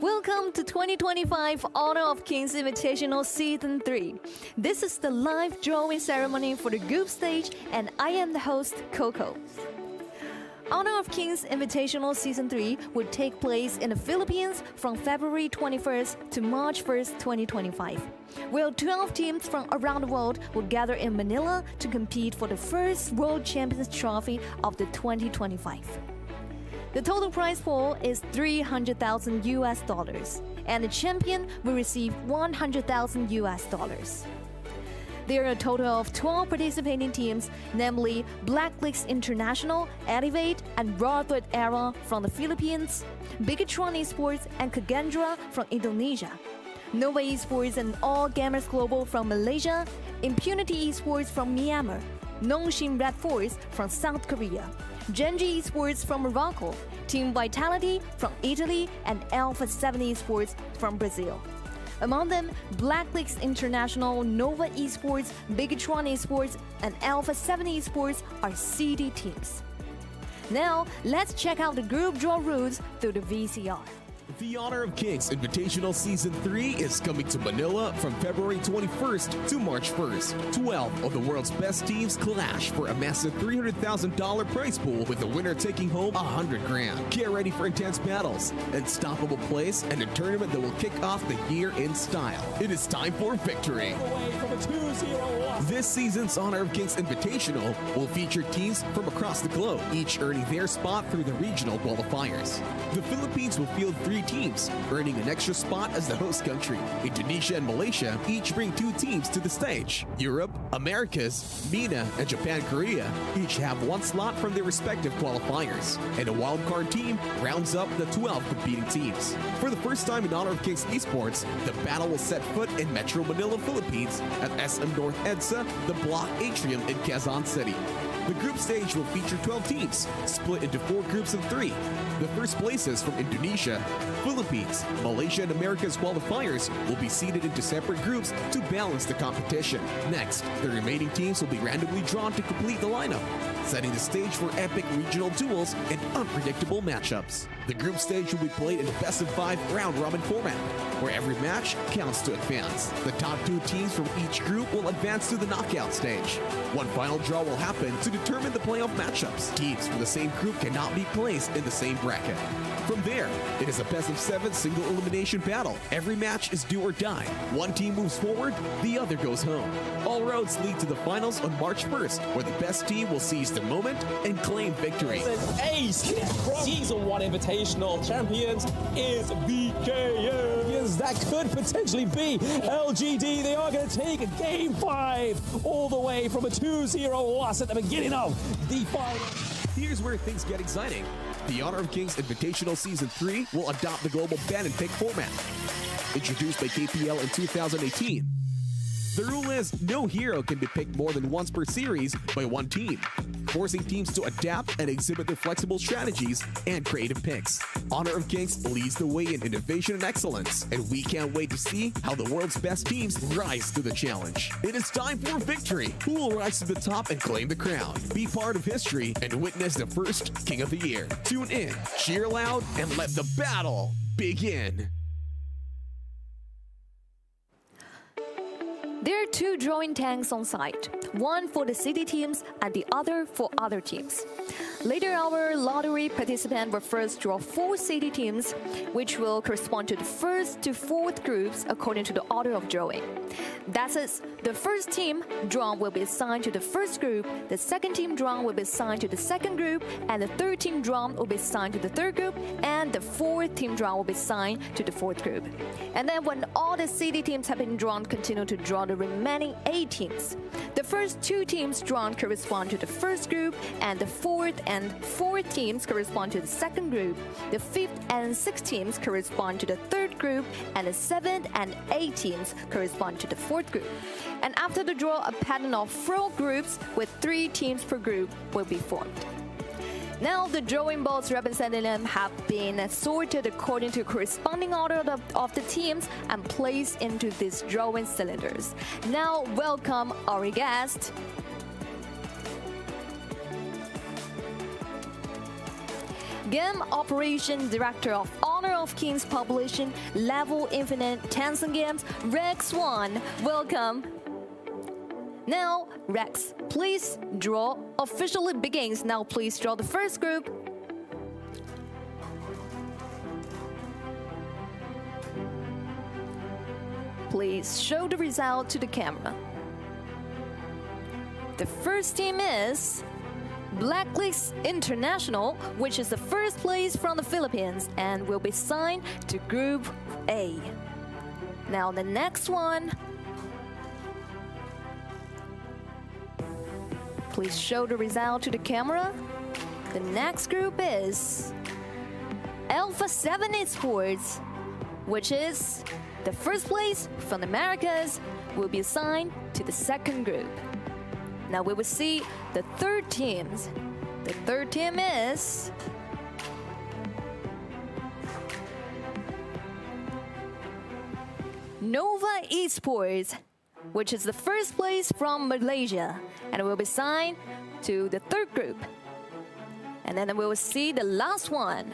Welcome to 2025 Honor of Kings Invitational Season 3. This is the live drawing ceremony for the group stage, and I am the host, Coco. Honor of Kings Invitational Season 3 will take place in the Philippines from February 21st to March 1st, 2025, where 12 teams from around the world will gather in Manila to compete for the first World Champions Trophy of the 2025. The total prize pool is $300,000, and the champion will receive $100,000. There are a total of 12 participating teams, namely Blacklist International, Elevate, and Broadwood Era from the Philippines, BIGETRON Esports and KAGENDRA from Indonesia, Nova Esports and All Gamers Global from Malaysia, IMPUNITY Esports from Myanmar, Nongshim RedForce from South Korea, Gen.G Esports from Morocco, Team Vitality from Italy, and Alpha 7 Esports from Brazil. Among them, Blacklist International, Nova Esports, BIGETRON Esports, and Alpha 7 Esports are CD teams. Now, let's check out the group draw rules through the VCR. The Honor of Kings Invitational Season 3 is coming to Manila from February 21st to March 1st. 12 of the world's best teams clash for a massive $300,000 prize pool, with the winner taking home $100,000. Get ready for intense battles, unstoppable plays, and a tournament that will kick off the year in style. It is time for victory. This season's Honor of Kings Invitational will feature teams from across the globe, each earning their spot through the regional qualifiers. The Philippines will field 3 teams, earning an extra spot as the host country. Indonesia and Malaysia each bring 2 teams to the stage. Europe, Americas, MENA, and Japan-Korea each have 1 slot from their respective qualifiers, and a wildcard team rounds up the 12 competing teams. For the first time in Honor of Kings Esports, the battle will set foot in Metro Manila, Philippines at SM North EDSA, the Block Atrium in Quezon City. The group stage will feature 12 teams, split into 4 groups of 3. The first places from Indonesia, Philippines, Malaysia, and America's qualifiers will be seeded into separate groups to balance the competition. Next, the remaining teams will be randomly drawn to complete the lineup, setting the stage for epic regional duels and unpredictable matchups. The group stage will be played in a best-of-5 round-robin format, where every match counts to advance. The top 2 teams from each group will advance to the knockout stage. One final draw will happen to determine the playoff matchups. Teams from the same group cannot be placed in the same bracket. From there, it is a best-of-7 single elimination battle. Every match is do or die. One team moves forward, the other goes home. All roads lead to the finals on March 1st, where the best team will seize the moment and claim victory. Ace Season 1 Invitational champions is BKM. That could potentially be LGD. They are going to take Game 5 all the way from a 2-0 loss at the beginning of the final. Here's where things get exciting. The Honor of Kings Invitational Season 3 will adopt the global ban and pick format, introduced by KPL in 2018. The rule is no hero can be picked more than once per series by one team, forcing teams to adapt and exhibit their flexible strategies and creative picks. Honor of Kings leads the way in innovation and excellence, and we can't wait to see how the world's best teams rise to the challenge. It is time for victory. Who will rise to the top and claim the crown? Be part of history and witness the first King of the Year. Tune in, cheer loud, and let the battle begin. There are 2 drawing tanks on site, one for the city teams and the other for other teams. Later, our lottery participant will first draw 4 city teams, which will correspond to the 1st to 4th groups according to the order of drawing. That is, the first team drawn will be assigned to the first group, the second team drawn will be assigned to the second group, and the third team drawn will be assigned to the third group, and the 4th team drawn will be assigned to the 4th group. And then when all the city teams have been drawn, continue to draw the remaining 8 teams. The first 2 teams drawn correspond to the first group, and the 4th and 4th teams correspond to the second group. The 5th and 6th teams correspond to the third group, and the 7th and 8th teams correspond to the 4th group. And after the draw, a pattern of 4 groups with 3 teams per group will be formed. Now, the drawing balls representing them have been sorted according to corresponding order of the teams and placed into these drawing cylinders. Now, welcome our guest. Game Operation Director of Honor of Kings Publishing, Level Infinite Tencent Games, Rex 1. Welcome. Now, Rex, please draw. Officially begins. Now, please draw the first group. Please show the result to the camera. The first team is Blacklist International, which is the first place from the Philippines and will be signed to Group A. Now the next one. Please show the result to the camera. The next group is Alpha 7 Esports, which is the first place from the Americas, will be assigned to the second group. Now we will see the third teams. The third team is Nova Esports, which is the first place from Malaysia, and will be assigned to the third group. And then we will see the last one.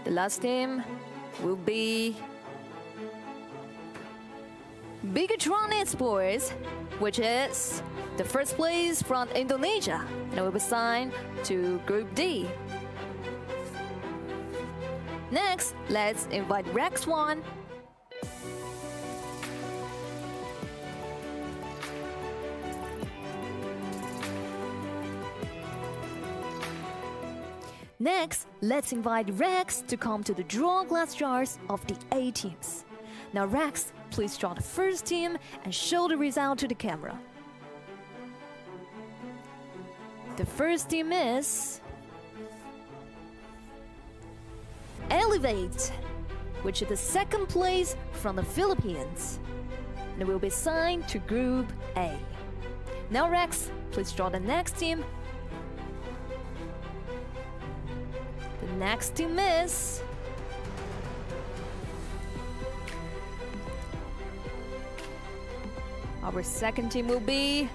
The last team will be BIGETRON Esports, which is the first place from Indonesia, and will be assigned to Group D. Next, let's invite Rex 1. Next, let's invite Rex to come to the draw glass jars of the A teams. Now Rex, please draw the first team and show the result to the camera. The first team is Elevate, which is the second place from the Philippines, and will be assigned to Group A. Now Rex, please draw the next team. The next team is our second team will be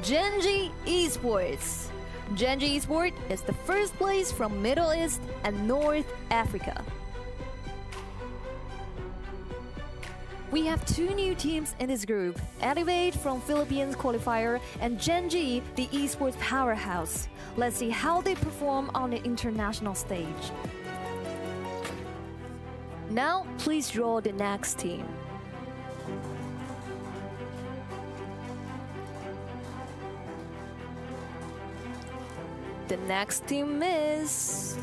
Gen.G Esports. Gen.G Esports is the first place from Middle East and North Africa. We have two new teams in this group, Elevate from Philippines qualifier and Gen.G, the esports powerhouse. Let's see how they perform on the international stage. Now, please draw the next team. The next team is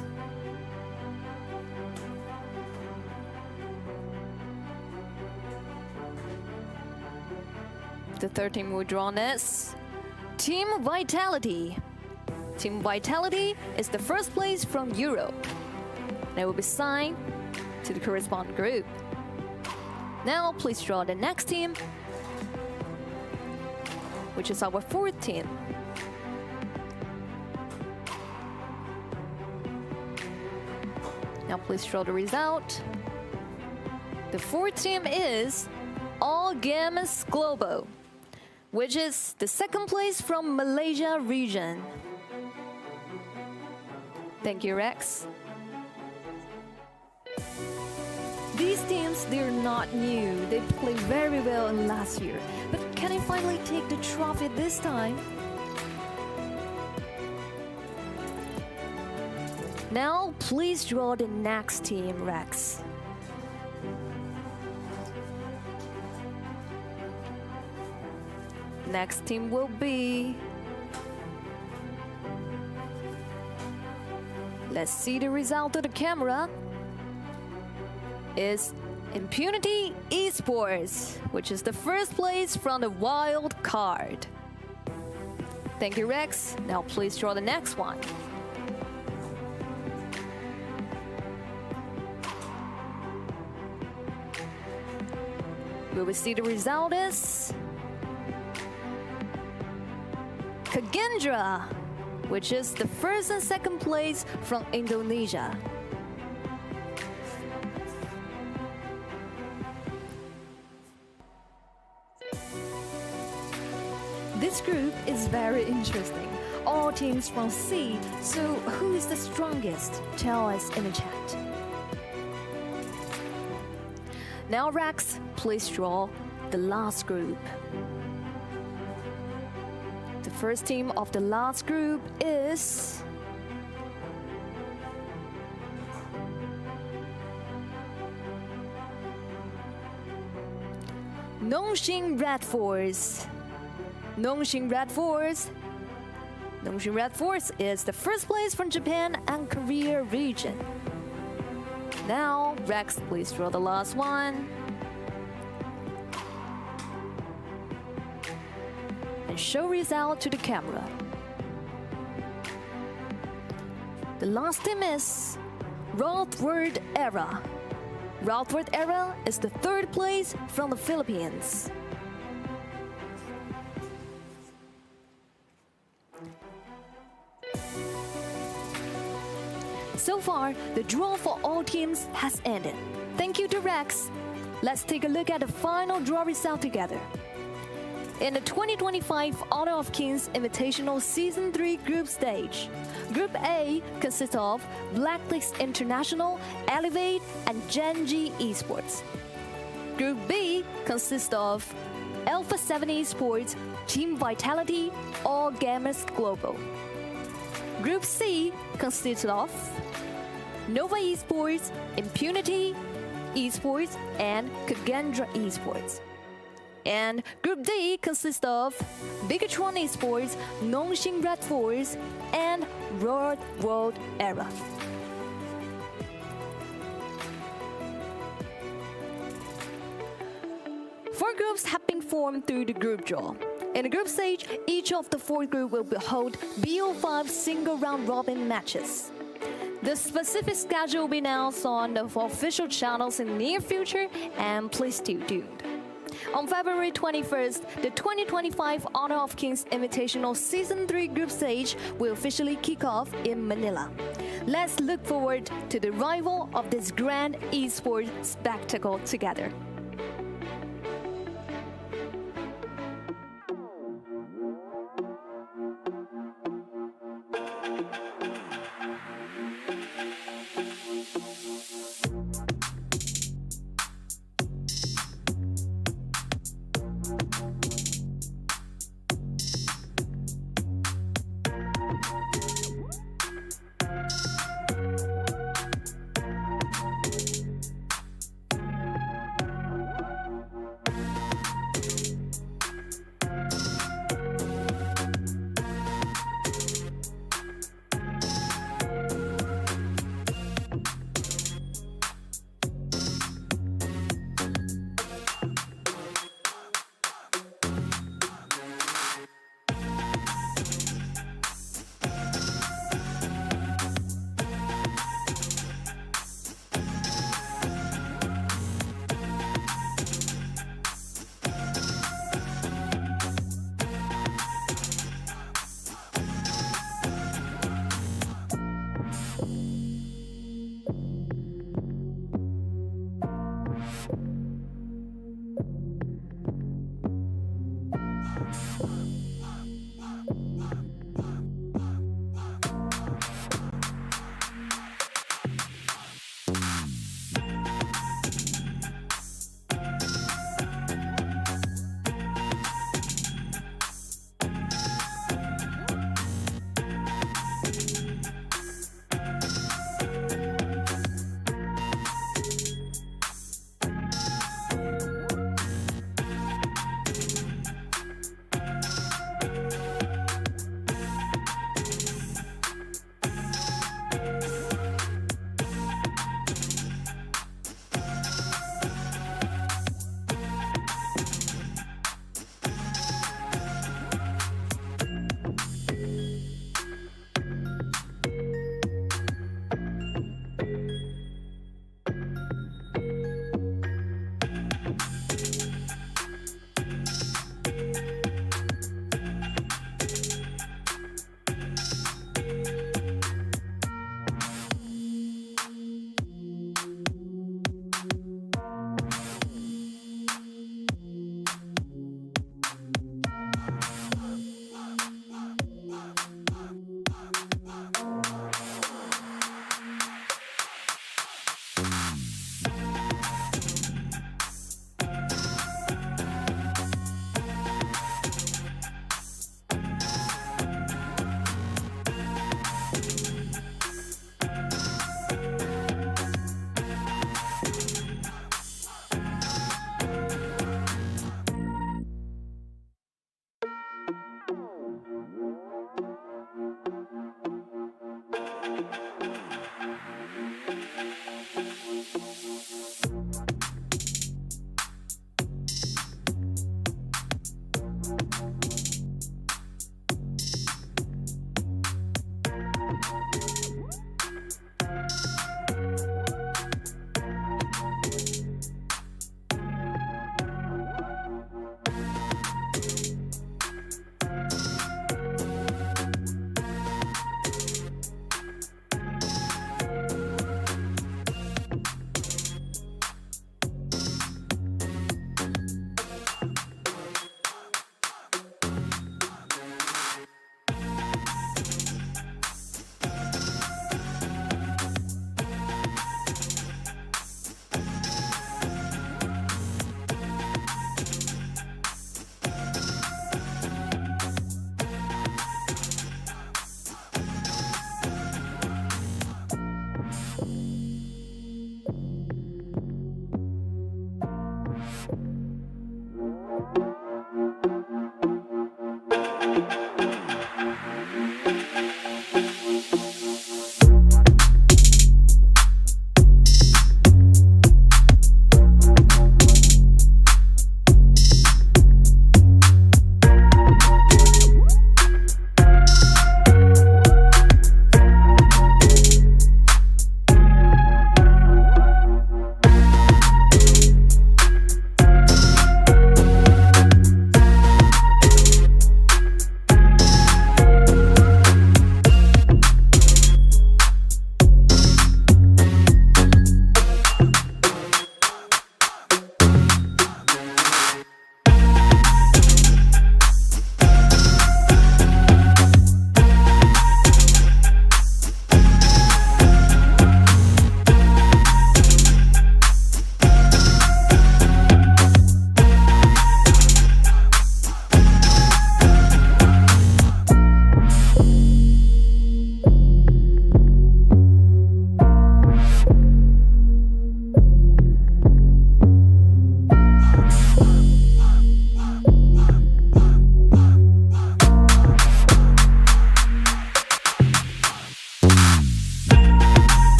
the third team we draw is Team Vitality. Team Vitality is the first place from Europe. They will be signed to the corresponding group. Now please draw the next team, which is our fourth team. Now please draw the result. The fourth team is All Games Global, which is the second place from Malaysia region. Thank you, Rex. These teams, they're not new. They played very well in last year. But can they finally take the trophy this time? Now, please draw the next team, Rex. Next team will be... Let's see the result of the camera. Is Impunity Esports, which is the first place from the wild card. Thank you, Rex. Now please draw the next one. We will see the result is KAGENDRA, which is the first and second place from Indonesia. This group is very interesting. All teams from C, so who is the strongest? Tell us in the chat. Now Rex, please draw the last group. The first team of the last group is Nongshim RedForce. Nongshim RedForce. Nongshim RedForce is the first place from Japan and Korea region. Now, Rex, please draw the last one. And show result to the camera. The last team is World Era. World Era is the third place from the Philippines. So far, the draw for all teams has ended. Thank you to Rex. Let's take a look at the final draw result together. In the 2025 Honor of Kings Invitational Season 3 group stage, Group A consists of Blacklist International, Elevate, and Gen.G Esports. Group B consists of Alpha 7 Esports, Team Vitality, All Gamers Global. Group C consists of Nova Esports, Impunity Esports, and KAGENDRA Esports. And Group D consists of BIGETRON Esports, Nongshim RedForce, and World Era. Four groups have been formed through the group draw. In the group stage, each of the four groups will hold BO5 single round robin matches. The specific schedule will be announced on the official channels in the near future, and please stay tuned. On February 21st, the 2025 Honor of Kings Invitational Season 3 group stage will officially kick off in Manila. Let's look forward to the arrival of this grand esports spectacle together.